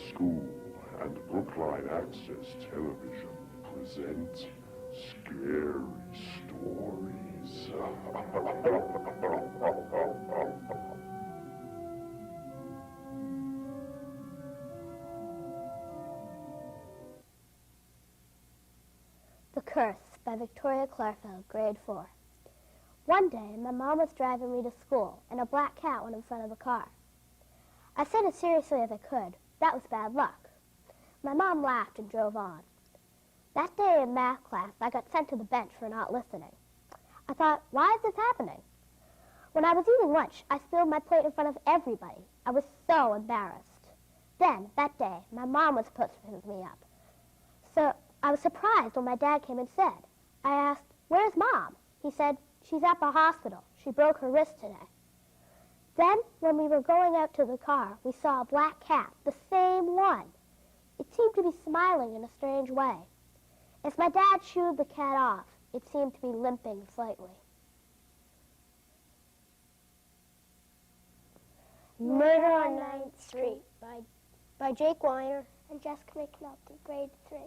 School and Brookline Access Television present Scary Stories. The Curse by Victoria Clarkfield, grade 4. One day, my mom was driving me to school, and a black cat went in front of the car. I said as seriously as I could, that was bad luck. My mom laughed and drove on. That day in math class, I got sent to the bench for not listening. I thought, why is this happening? When I was eating lunch, I spilled my plate in front of everybody. I was so embarrassed. Then, that day, my mom was supposed to pick me up. So I was surprised when my dad came and said. I asked, where's Mom? He said, she's at the hospital. She broke her wrist today. Then, when we were going out to the car, we saw a black cat, the same one. It seemed to be smiling in a strange way. As my dad shooed the cat off, it seemed to be limping slightly. Murder on 9th Street by Jake Weiner and Jessica McNulty, grade 3.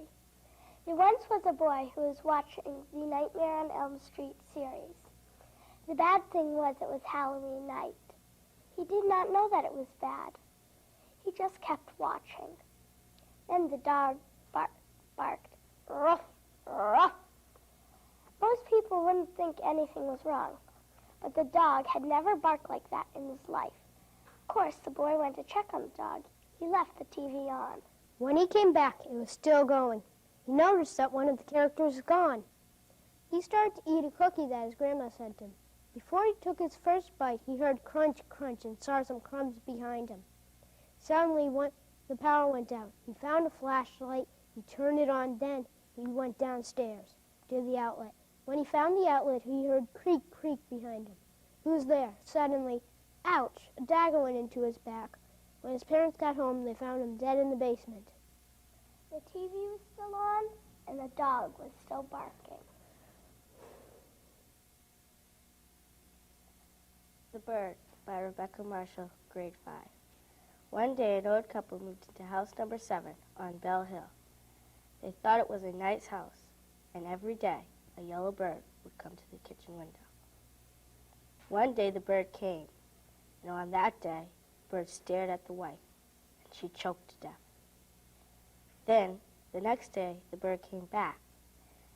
There once was a boy who was watching the Nightmare on Elm Street series. The bad thing was it was Halloween night. He did not know that it was bad. He just kept watching. Then the dog barked, ruff, ruff. Most people wouldn't think anything was wrong, but the dog had never barked like that in his life. Of course, the boy went to check on the dog. He left the TV on. When he came back, it was still going. He noticed that one of the characters was gone. He started to eat a cookie that his grandma sent him. Before he took his first bite, he heard crunch, crunch, and saw some crumbs behind him. Suddenly, the power went out. He found a flashlight. He turned it on. Then he went downstairs to the outlet. When he found the outlet, he heard creak, creak behind him. Who's there? Suddenly, ouch, a dagger went into his back. When his parents got home, they found him dead in the basement. The TV was still on, and the dog was still barking. The Bird by Rebecca Marshall, grade 5. One day, an old couple moved into house number 7 on Bell Hill. They thought it was a nice house, and every day, a yellow bird would come to the kitchen window. One day, the bird came, and on that day, the bird stared at the wife, and she choked to death. Then, the next day, the bird came back,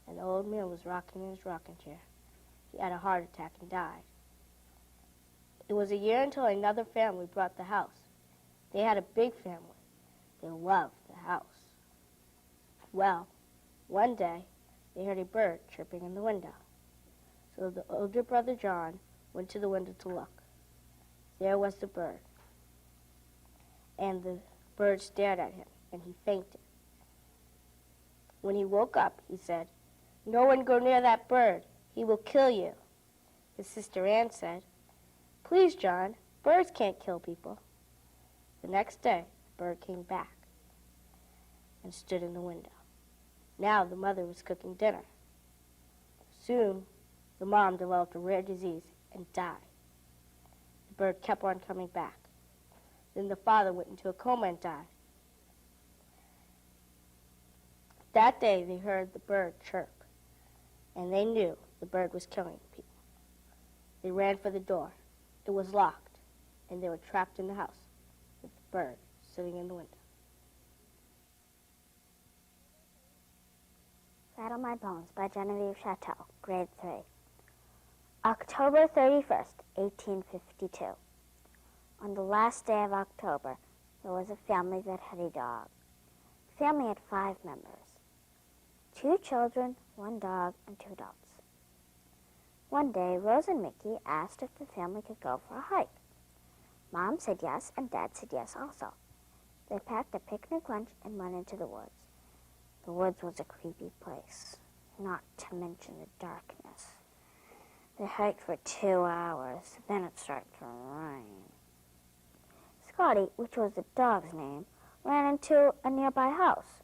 and the old man was rocking in his rocking chair. He had a heart attack and died. It was a year until another family bought the house. They had a big family. They loved the house. Well, one day, they heard a bird chirping in the window. So the older brother John went to the window to look. There was the bird. And the bird stared at him, and he fainted. When he woke up, he said, "No one go near that bird. He will kill you." His sister Anne said, "Please, John, birds can't kill people." The next day, the bird came back and stood in the window. Now the mother was cooking dinner. Soon, the mom developed a rare disease and died. The bird kept on coming back. Then the father went into a coma and died. That day, they heard the bird chirp, and they knew the bird was killing people. They ran for the door. It was locked, and they were trapped in the house with the bird sitting in the window. Rattle My Bones by Genevieve Chateau, grade 3. October 31st, 1852. On the last day of October, there was a family that had a dog. The family had 5 members. 2 children, 1 dog, and 2 adults. One day, Rose and Mickey asked if the family could go for a hike. Mom said yes, and Dad said yes also. They packed a picnic lunch and went into the woods. The woods was a creepy place, not to mention the darkness. They hiked for 2 hours, then it started to rain. Scotty, which was the dog's name, ran into a nearby house.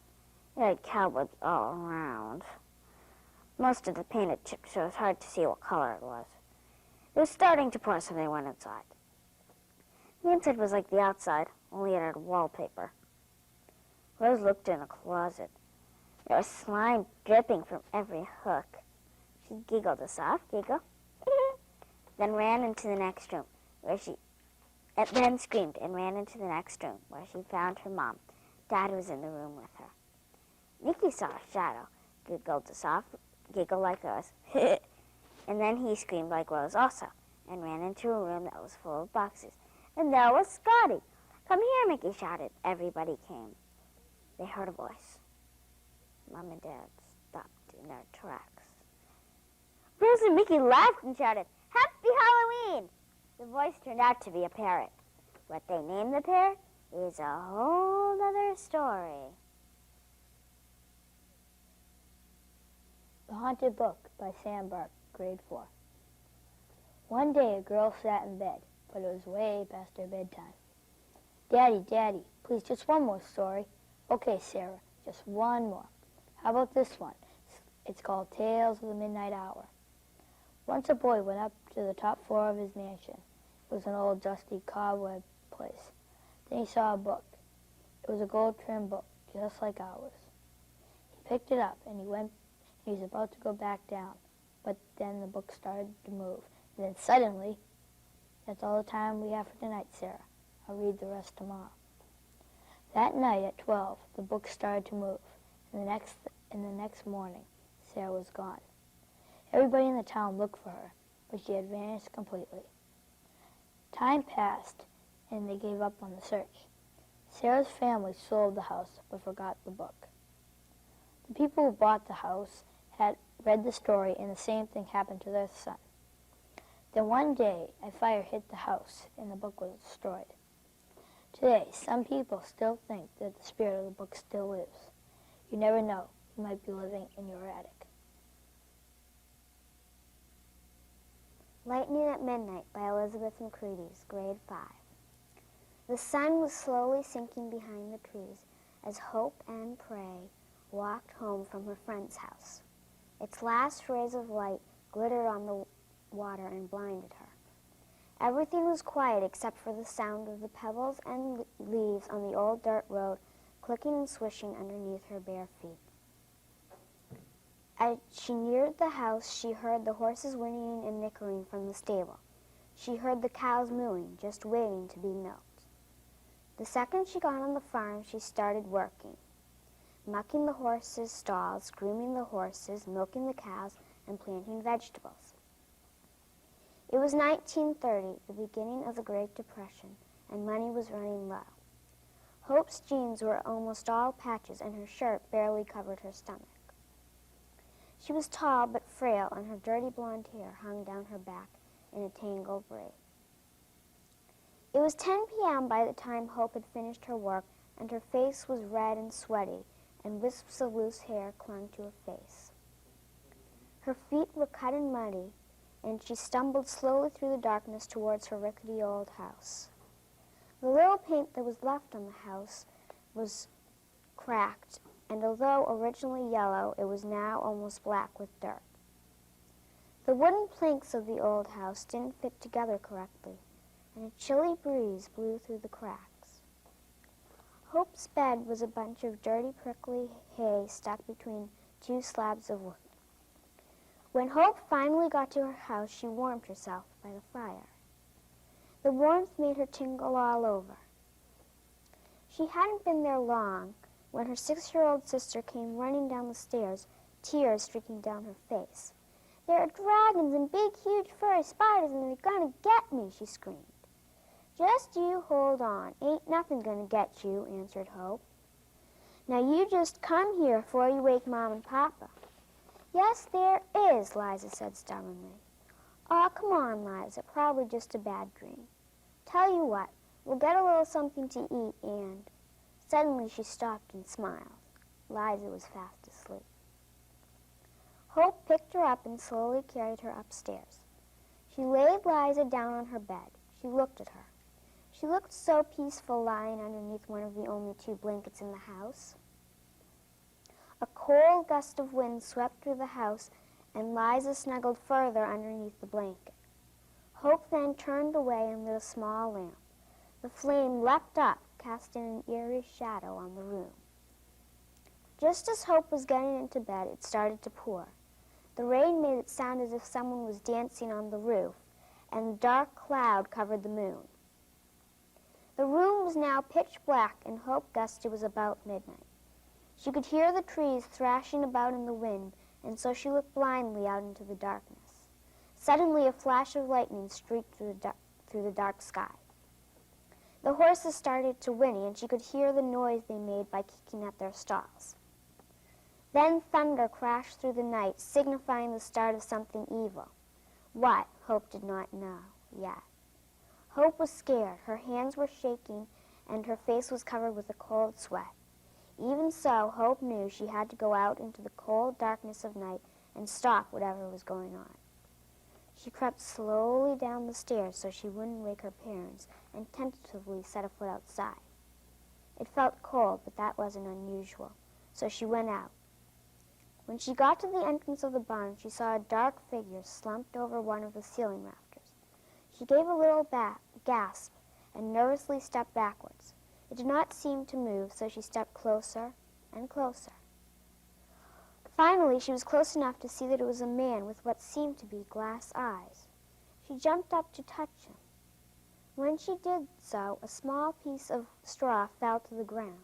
It had cobwebs all around. Most of the painted chipped, so it was hard to see what color it was. It was starting to pour, so they went inside. The inside was like the outside, only it had wallpaper. Rose looked in a closet. There was slime dripping from every hook. She giggled a soft giggle, then ran into the next room, then screamed and ran into the next room, where she found her mom. Dad was in the room with her. Mickey saw a shadow, giggled a soft giggle like Rose, and then he screamed like Rose also, and ran into a room that was full of boxes. And there was Scotty. "Come here," Mickey shouted. Everybody came. They heard a voice. Mom and Dad stopped in their tracks. Rose and Mickey laughed and shouted, "Happy Halloween!" The voice turned out to be a parrot. What they named the parrot is a whole other story. The Haunted Book by Sam Burke, grade 4. One day a girl sat in bed, but it was way past her bedtime. "Daddy, Daddy, please, just one more story." "Okay, Sarah, just one more. How about this one? It's called Tales of the Midnight Hour." Once a boy went up to the top floor of his mansion. It was an old dusty cobweb place. Then he saw a book. It was a gold-trimmed book, just like ours. He picked it up and he was about to go back down, but then the book started to move. And then suddenly, "That's all the time we have for tonight, Sarah. I'll read the rest tomorrow." That night at 12, the book started to move, and the next morning, Sarah was gone. Everybody in the town looked for her, but she had vanished completely. Time passed, and they gave up on the search. Sarah's family sold the house, but forgot the book. The people who bought the house had read the story, and the same thing happened to their son. Then one day, a fire hit the house, and the book was destroyed. Today, some people still think that the spirit of the book still lives. You never know. You might be living in your attic. Lightning at Midnight by Elizabeth Macready's, grade 5. The sun was slowly sinking behind the trees as Hope and Prey walked home from her friend's house. Its last rays of light glittered on the water and blinded her. Everything was quiet except for the sound of the pebbles and leaves on the old dirt road clicking and swishing underneath her bare feet. As she neared the house, she heard the horses whinnying and nickering from the stable. She heard the cows mooing, just waiting to be milked. The second she got on the farm, she started working, mucking the horses' stalls, grooming the horses, milking the cows, and planting vegetables. It was 1930, the beginning of the Great Depression, and money was running low. Hope's jeans were almost all patches, and her shirt barely covered her stomach. She was tall but frail, and her dirty blonde hair hung down her back in a tangled braid. It was 10 p.m. by the time Hope had finished her work, and her face was red and sweaty, and wisps of loose hair clung to her face. Her feet were cut and muddy, and she stumbled slowly through the darkness towards her rickety old house. The little paint that was left on the house was cracked, and although originally yellow, it was now almost black with dirt. The wooden planks of the old house didn't fit together correctly, and a chilly breeze blew through the cracks. Hope's bed was a bunch of dirty, prickly hay stuck between two slabs of wood. When Hope finally got to her house, she warmed herself by the fire. The warmth made her tingle all over. She hadn't been there long when her 6-year-old sister came running down the stairs, tears streaking down her face. "There are dragons and big, huge, furry spiders, and they're gonna get me," she screamed. "Just you hold on. Ain't nothing gonna get you," answered Hope. "Now you just come here before you wake Mom and Papa." "Yes, there is," Liza said stubbornly. "Aw, come on, Liza. Probably just a bad dream. Tell you what, we'll get a little something to eat and..." Suddenly she stopped and smiled. Liza was fast asleep. Hope picked her up and slowly carried her upstairs. She laid Liza down on her bed. She looked at her. She looked so peaceful lying underneath one of the only 2 blankets in the house. A cold gust of wind swept through the house, and Liza snuggled further underneath the blanket. Hope then turned away and lit a small lamp. The flame leapt up, casting an eerie shadow on the room. Just as Hope was getting into bed, it started to pour. The rain made it sound as if someone was dancing on the roof, and a dark cloud covered the moon. The room was now pitch black, and Hope guessed it was about midnight. She could hear the trees thrashing about in the wind, and so she looked blindly out into the darkness. Suddenly, a flash of lightning streaked through the dark sky. The horses started to whinny, and she could hear the noise they made by kicking at their stalls. Then thunder crashed through the night, signifying the start of something evil. What, Hope did not know yet. Hope was scared. Her hands were shaking, and her face was covered with a cold sweat. Even so, Hope knew she had to go out into the cold darkness of night and stop whatever was going on. She crept slowly down the stairs so she wouldn't wake her parents and tentatively set a foot outside. It felt cold, but that wasn't unusual, so she went out. When she got to the entrance of the barn, she saw a dark figure slumped over one of the ceiling rafters. She gave a little gasp and nervously stepped backwards. It did not seem to move, so she stepped closer and closer. Finally, she was close enough to see that it was a man with what seemed to be glass eyes. She jumped up to touch him. When she did so, a small piece of straw fell to the ground.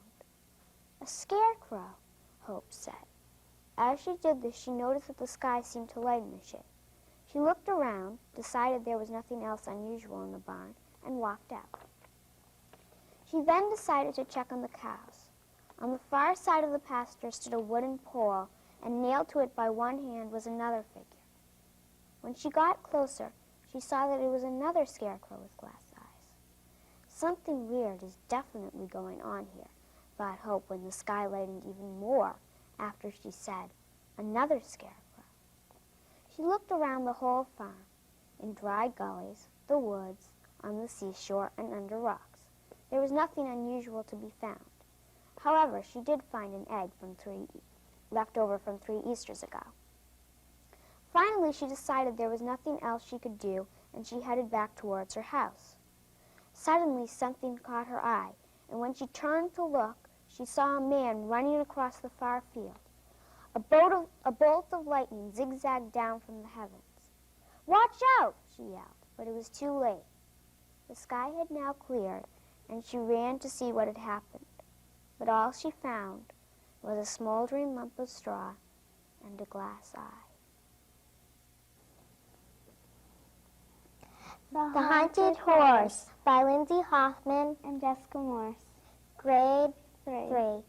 "A scarecrow," Hope said. As she did this, she noticed that the sky seemed to lighten a shade. She looked around, decided there was nothing else unusual in the barn, and walked out. She then decided to check on the cows. On the far side of the pasture stood a wooden pole, and nailed to it by one hand was another figure. When she got closer, she saw that it was another scarecrow with glass eyes. Something weird is definitely going on here, thought Hope when the sky lightened even more after she said, "Another scarecrow." She looked around the whole farm, in dry gullies, the woods, on the seashore, and under rocks. There was nothing unusual to be found. However, she did find an egg left over from 3 Easters ago. Finally, she decided there was nothing else she could do, and she headed back towards her house. Suddenly, something caught her eye, and when she turned to look, she saw a man running across the far field. A bolt of lightning zigzagged down from the heavens. "Watch out!" she yelled, but it was too late. The sky had now cleared, and she ran to see what had happened. But all she found was a smoldering lump of straw and a glass eye. The Haunted Horse by Lindsay Hoffman and Jessica Morse. Grade 3.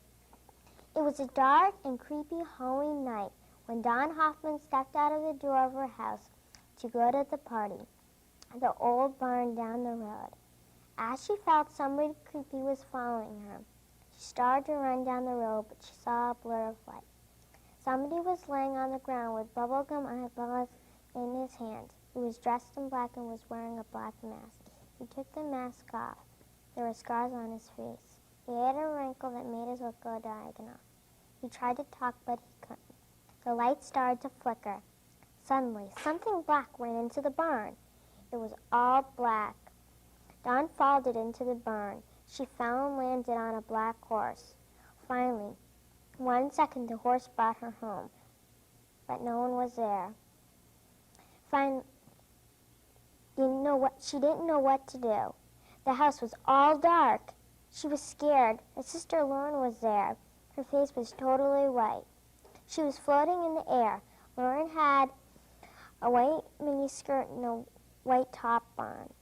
It was a dark and creepy Halloween night when Dawn Hoffman stepped out of the door of her house to go to the party at the old barn down the road. As she felt somebody creepy was following her, she started to run down the road, but she saw a blur of light. Somebody was laying on the ground with bubblegum eyeballs in his hands. He was dressed in black and was wearing a black mask. He took the mask off. There were scars on his face. He had a wrinkle that made his look go diagonal. He tried to talk, but he couldn't. The light started to flicker. Suddenly, something black ran into the barn. It was all black. Dawn followed it into the barn. She fell and landed on a black horse. Finally, 1 second, the horse brought her home, but no one was there. She didn't know what to do. The house was all dark. She was scared. Her sister Lauren was there. Her face was totally white. She was floating in the air. Lauren had a white miniskirt and a white top on.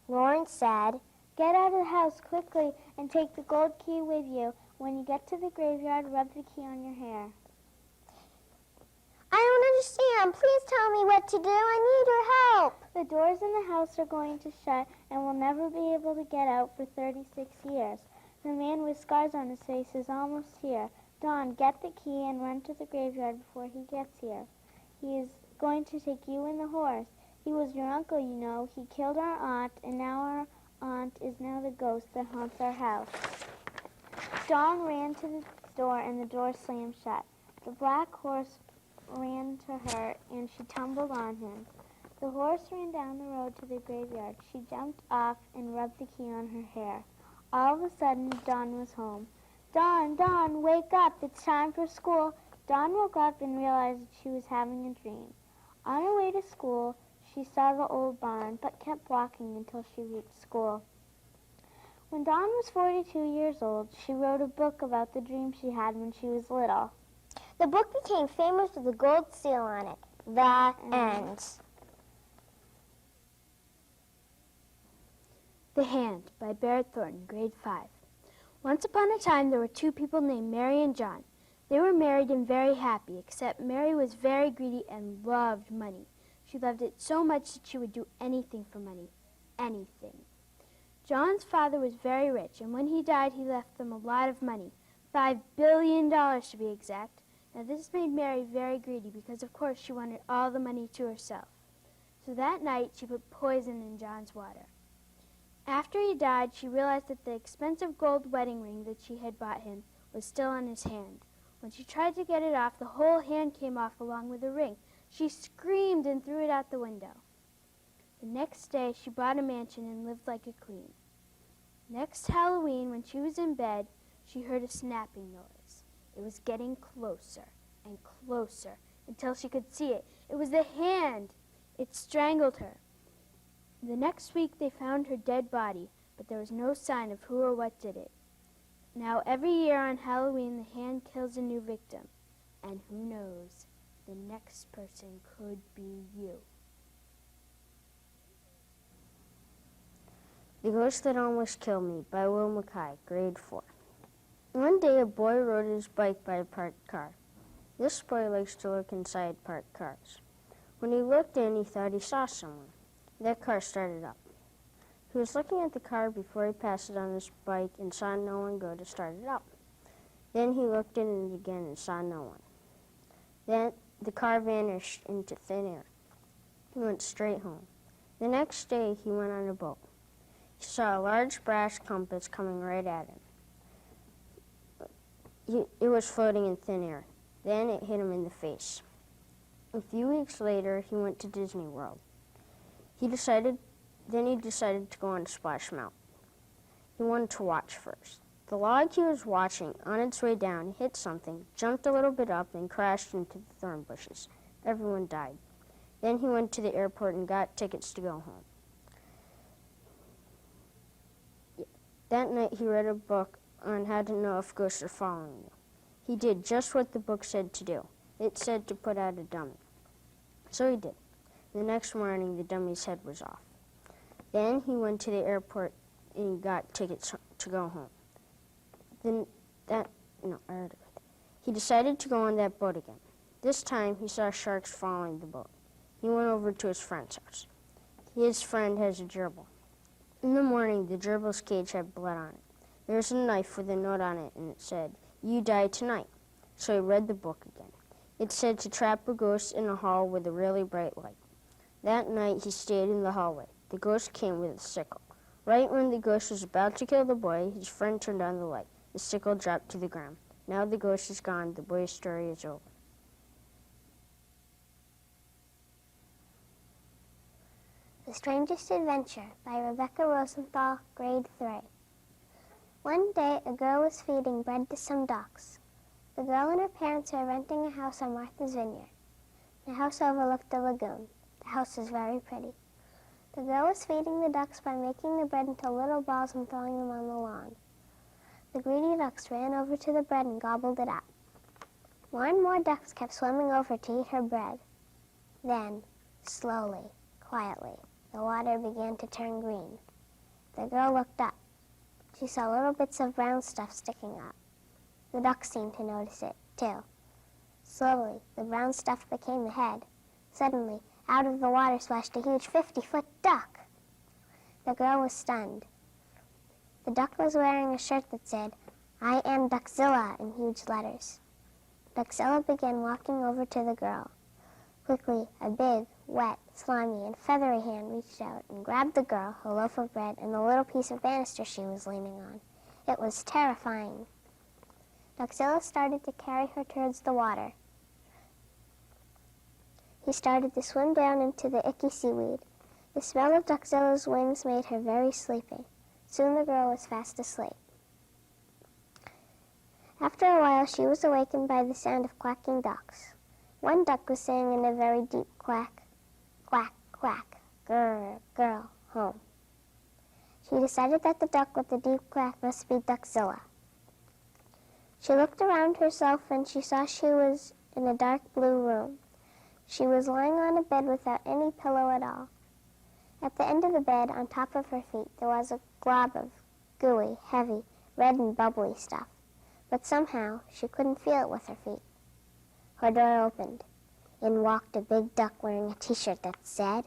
Lauren said, "Get out of the house quickly and take the gold key with you. When you get to the graveyard, rub the key on your hair." "I don't understand. Please tell me what to do. I need your help." "The doors in the house are going to shut and we'll never be able to get out for 36 years. The man with scars on his face is almost here. Dawn, get the key and run to the graveyard before he gets here. He is going to take you and the horse. He was your uncle, you know. He killed our aunt, and now our aunt is now the ghost that haunts our house." Dawn ran to the door, and the door slammed shut. The black horse ran to her, and she tumbled on him. The horse ran down the road to the graveyard. She jumped off and rubbed the key on her hair. All of a sudden, Dawn was home. Dawn, Dawn, wake up. It's time for school. Dawn woke up and realized that she was having a dream. On her way to school, she saw the old barn, but kept walking until she reached school. When Dawn was 42 years old, she wrote a book about the dream she had when she was little. The book became famous with a gold seal on it. The end. The Hand by Barrett Thornton, grade 5. Once upon a time there were two people named Mary and John. They were married and very happy, except Mary was very greedy and loved money. She loved it so much that she would do anything for money. Anything. John's father was very rich, and when he died he left them a lot of money. $5 billion to be exact. Now this made Mary very greedy because of course she wanted all the money to herself. So that night she put poison in John's water. After he died, she realized that the expensive gold wedding ring that she had bought him was still on his hand. When she tried to get it off, the whole hand came off along with the ring. She screamed and threw it out the window. The next day, she bought a mansion and lived like a queen. Next Halloween, when she was in bed, she heard a snapping noise. It was getting closer and closer until she could see it. It was the hand. It strangled her. The next week they found her dead body, but there was no sign of who or what did it. Now every year on Halloween the hand kills a new victim. And who knows, the next person could be you. The Ghost That Almost Killed Me by Will Mackay, grade 4. One day a boy rode his bike by a parked car. This boy likes to look inside parked cars. When he looked in, he thought he saw someone. That car started up. He was looking at the car before he passed it on his bike and saw no one go to start it up. Then he looked in it again and saw no one. Then the car vanished into thin air. He went straight home. The next day he went on a boat. He saw a large brass compass coming right at him. It was floating in thin air. Then it hit him in the face. A few weeks later, he went to Disney World. He decided to go on Splash Mountain. He wanted to watch first. The log he was watching, on its way down, hit something, jumped a little bit up, and crashed into the thorn bushes. Everyone died. Then he went to the airport and got tickets to go home. That night he read a book on how to know if ghosts are following you. He did just what the book said to do. It said to put out a dummy. So he did. The next morning, the dummy's head was off. Then he went to the airport and got tickets to go home. He decided to go on that boat again. This time, he saw sharks following the boat. He went over to his friend's house. His friend has a gerbil. In the morning, the gerbil's cage had blood on it. There was a knife with a note on it, and it said, "You die tonight." So he read the book again. It said to trap a ghost in a hall with a really bright light. That night, he stayed in the hallway. The ghost came with a sickle. Right when the ghost was about to kill the boy, his friend turned on the light. The sickle dropped to the ground. Now the ghost is gone. The boy's story is over. The Strangest Adventure by Rebecca Rosenthal, grade 3. One day, a girl was feeding bread to some ducks. The girl and her parents were renting a house on Martha's Vineyard. The house overlooked the lagoon. The house was very pretty. The girl was feeding the ducks by making the bread into little balls and throwing them on the lawn. The greedy ducks ran over to the bread and gobbled it up. More and more ducks kept swimming over to eat her bread. Then, slowly, quietly, the water began to turn green. The girl looked up. She saw little bits of brown stuff sticking up. The ducks seemed to notice it, too. Slowly, the brown stuff became the head. Suddenly, out of the water splashed a huge 50-foot duck. The girl was stunned. The duck was wearing a shirt that said, "I am Duckzilla," in huge letters. Duckzilla began walking over to the girl. Quickly, a big, wet, slimy, and feathery hand reached out and grabbed the girl, her loaf of bread, and the little piece of banister she was leaning on. It was terrifying. Duckzilla started to carry her towards the water. He started to swim down into the icky seaweed. The smell of Duckzilla's wings made her very sleepy. Soon the girl was fast asleep. After a while, she was awakened by the sound of quacking ducks. One duck was saying in a very deep quack, quack, quack, grr, girl, home. She decided that the duck with the deep quack must be Duckzilla. She looked around herself and she saw she was in a dark blue room. She was lying on a bed without any pillow at all. At the end of the bed, on top of her feet, there was a glob of gooey, heavy, red and bubbly stuff. But somehow she couldn't feel it with her feet. Her door opened. In walked a big duck wearing a t-shirt that said,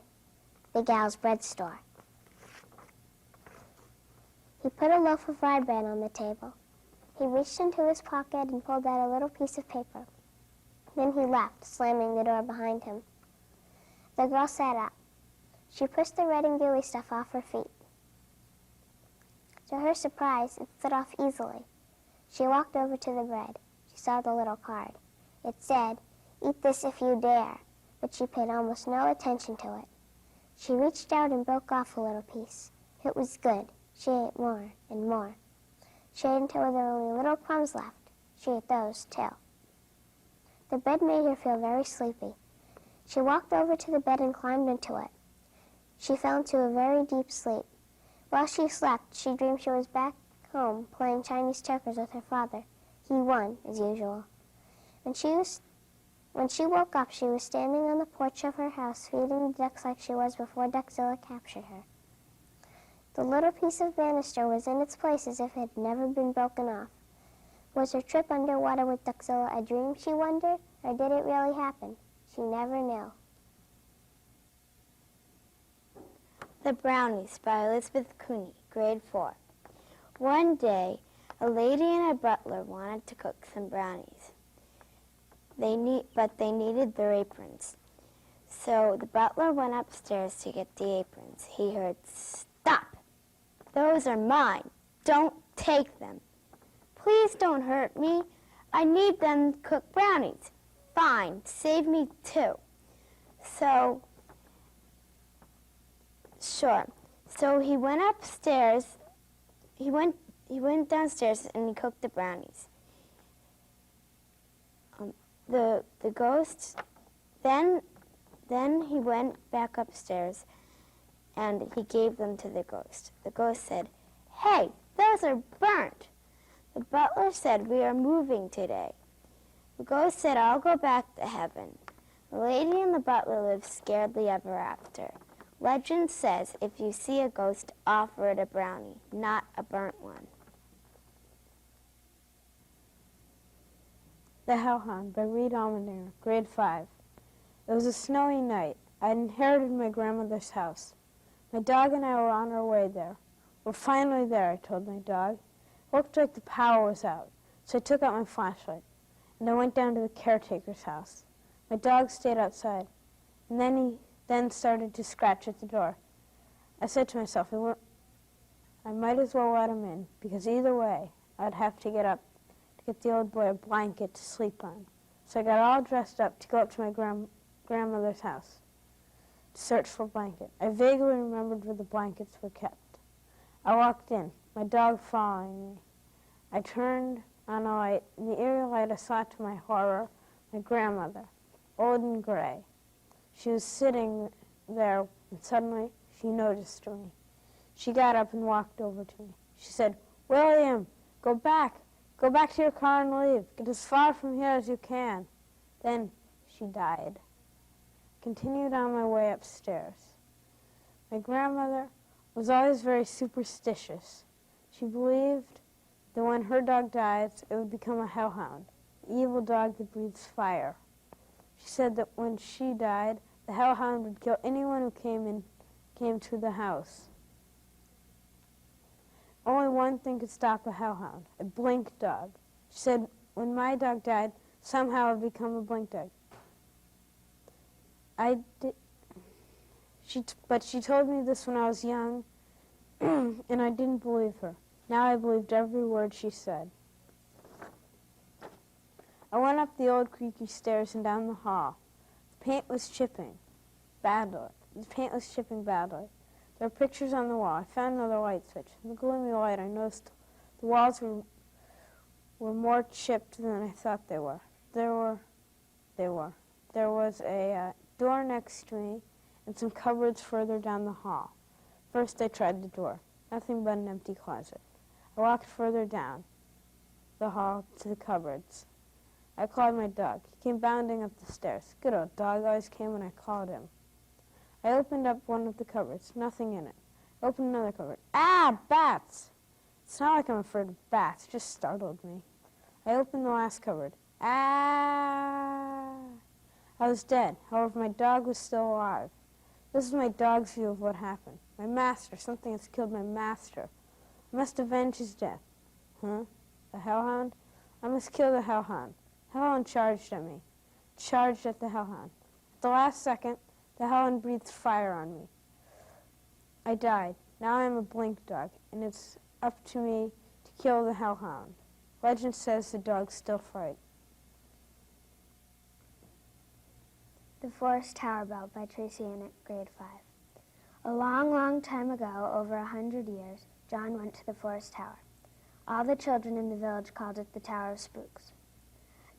Big Al's Bread Store. He put a loaf of rye bread on the table. He reached into his pocket and pulled out a little piece of paper. Then he left, slamming the door behind him. The girl sat up. She pushed the red and gooey stuff off her feet. To her surprise, it slid off easily. She walked over to the bread. She saw the little card. It said, Eat this if you dare, but she paid almost no attention to it. She reached out and broke off a little piece. It was good. She ate more and more. She ate until there were only little crumbs left. She ate those, too. The bread made her feel very sleepy. She walked over to the bed and climbed into it. She fell into a very deep sleep. While she slept, she dreamed she was back home playing Chinese checkers with her father. He won, as usual. When she woke up, she was standing on the porch of her house, feeding the ducks like she was before Duckzilla captured her. The little piece of banister was in its place as if it had never been broken off. Was her trip underwater with Duckzilla a dream, she wondered, or did it really happen? She never knew. The Brownies by Elizabeth Cooney, grade 4. One day, a lady and a butler wanted to cook some brownies. But they needed their aprons. So the butler went upstairs to get the aprons. He heard, "Stop! Those are mine. Don't take them. Please don't hurt me. I need them to cook brownies." "Fine, save me too." Sure. So he went upstairs. He went downstairs and he cooked the brownies. The ghost. Then he went back upstairs, and he gave them to the ghost. The ghost said, "Hey, those are burnt." The butler said, "We are moving today." The ghost said, "I'll go back to heaven." The lady and the butler lived scaredly ever after. Legend says, if you see a ghost, offer it a brownie, not a burnt one. The Hellhound by Reed Almendinger, grade 5. It was a snowy night. I had inherited my grandmother's house. My dog and I were on our way there. "We're finally there," I told my dog. It looked like the power was out, so I took out my flashlight, and I went down to the caretaker's house. My dog stayed outside, and he started to scratch at the door. I said to myself, I might as well let him in, because either way, I'd have to get up to get the old boy a blanket to sleep on. So I got all dressed up to go up to my grandmother's house to search for a blanket. I vaguely remembered where the blankets were kept. I walked in, my dog following me. I turned on a light. In the eerie light, I saw to my horror my grandmother, old and gray. She was sitting there, and suddenly she noticed me. She got up and walked over to me. She said, "William, go back. Go back to your car and leave. Get as far from here as you can." Then she died. Continued on my way upstairs. My grandmother was always very superstitious. She believed that when her dog dies, it would become a hellhound, the evil dog that breathes fire. She said that when she died, the hellhound would kill anyone who came to the house. Only one thing could stop a hellhound, a blink dog. She said when my dog died, somehow it would become a blink dog. But she told me this when I was young, and I didn't believe her. Now I believed every word she said. I went up the old creaky stairs and down the hall. The paint was chipping badly. There were pictures on the wall. I found another light switch. In the gloomy light, I noticed the walls were more chipped than I thought they were. There was a door next to me and some cupboards further down the hall. First I tried the door. Nothing but an empty closet. I walked further down the hall to the cupboards. I called my dog. He came bounding up the stairs. Good old dog always came when I called him. I opened up one of the cupboards. Nothing in it. I opened another cupboard. Ah, bats! It's not like I'm afraid of bats. It just startled me. I opened the last cupboard. Ah! I was dead. However, my dog was still alive. This is my dog's view of what happened. My master. Something has killed my master. I must avenge his death. Huh? The hellhound? I must kill the hellhound. Hellhound charged at me. Charged at the hellhound. At the last second, the hellhound breathed fire on me. I died. Now I am a blink dog, and it's up to me to kill the hellhound. Legend says the dogs still fight. The Forest Tower Bell by Tracy Annett, grade 5. A long, long time ago, over 100 years, John went to the forest tower. All the children in the village called it the Tower of Spooks.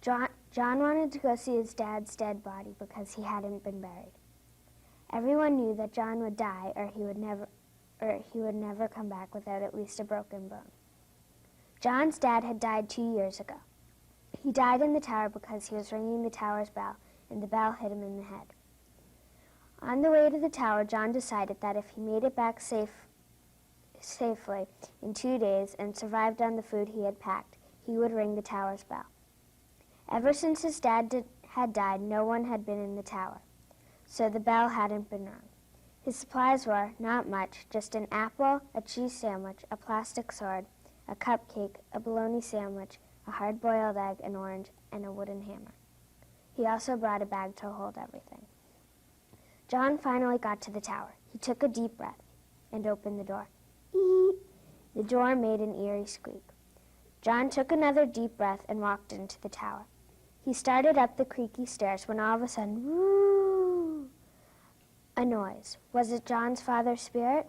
John wanted to go see his dad's dead body because he hadn't been buried. Everyone knew that John would die or he would never come back without at least a broken bone. John's dad had died 2 years ago. He died in the tower because he was ringing the tower's bell, and the bell hit him in the head. On the way to the tower, John decided that if he made it back safely in 2 days and survived on the food he had packed, he would ring the tower's bell. Ever since his dad had died, no one had been in the tower, so the bell hadn't been rung. His supplies were, not much, just an apple, a cheese sandwich, a plastic sword, a cupcake, a bologna sandwich, a hard-boiled egg, an orange, and a wooden hammer. He also brought a bag to hold everything. John finally got to the tower. He took a deep breath and opened the door. Eep! The door made an eerie squeak. John took another deep breath and walked into the tower. He started up the creaky stairs when all of a sudden, whoo! A noise. Was it John's father's spirit?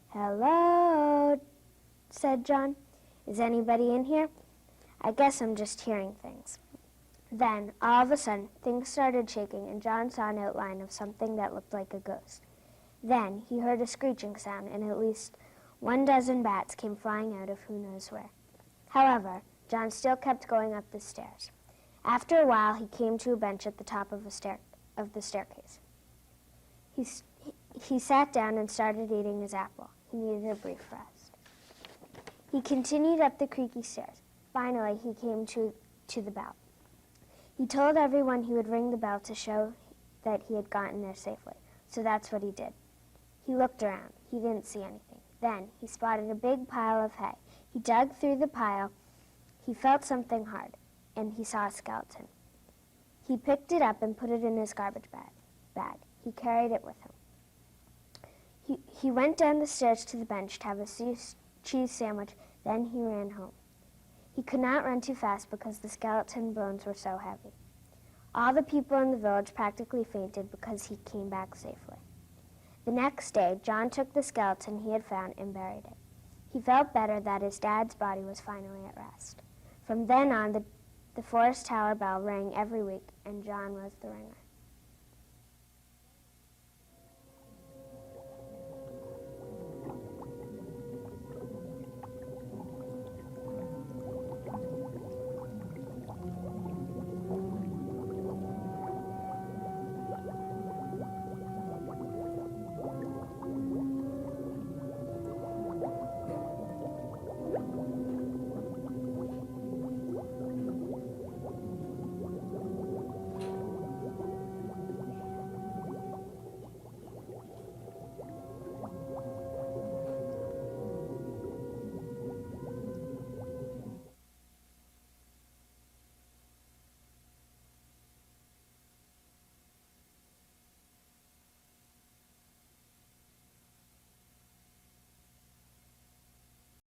Hello, said John. Is anybody in here? I guess I'm just hearing things. Then, all of a sudden, things started shaking, and John saw an outline of something that looked like a ghost. Then, he heard a screeching sound, and at least 12 bats came flying out of who knows where. However, John still kept going up the stairs. After a while, he came to a bench at the top of the staircase. He sat down and started eating his apple. He needed a brief rest. He continued up the creaky stairs. Finally, he came to the bell. He told everyone he would ring the bell to show that he had gotten there safely, so that's what he did. He looked around. He didn't see anything. Then he spotted a big pile of hay. He dug through the pile. He felt something hard, and he saw a skeleton. He picked it up and put it in his garbage bag. He carried it with him. He went down the stairs to the bench to have a cheese sandwich. Then he ran home. He could not run too fast because the skeleton bones were so heavy. All the people in the village practically fainted because he came back safely. The next day, John took the skeleton he had found and buried it. He felt better that his dad's body was finally at rest. From then on, the forest tower bell rang every week, and John was the ringer.